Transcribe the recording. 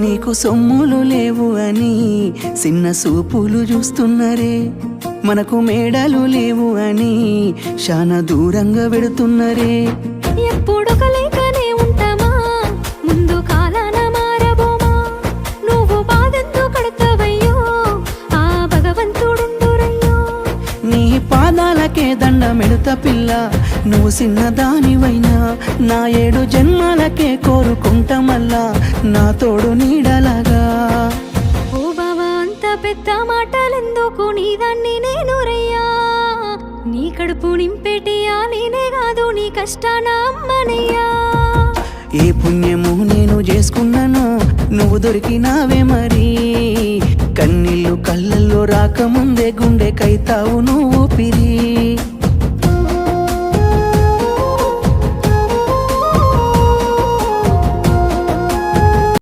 నీకు సొమ్ములు లేవు అని చిన్న సూపులు చూస్తున్నరే, మనకు మేడలు లేవు అని శానా దూరంగా వెడుతున్నరే. ఎప్పుడు కలేకనే ఉంటామా, ముందు కాలాన మారబోమా. నువ్వు బాధంతో కడతావయ్యో, ఆ భగవంతుడుండురయ్యో. నీ పాదాలకే దండమెడుత పిల్ల, నువ్వు చిన్నదానివైనా నా 7 జన్మాలకే కోరుకుంటా మల్లా నా తోడు నీడలాగా. ఓ బావా అంత పెద్ద మాటలెందుకు, నీదాన్ని నేను రయ్యా. నీ కడుపు నింపేటియా నేనే కాదు, నీ కష్టాన అమ్మనయ్యా. ఏ పుణ్యము నేను చేసుకున్నాను, నువ్వు దొరికినావే మరి. కన్నీళ్ళు కళ్ళల్లో రాకముందే గుండె కైతావు నువ్వు పిరి.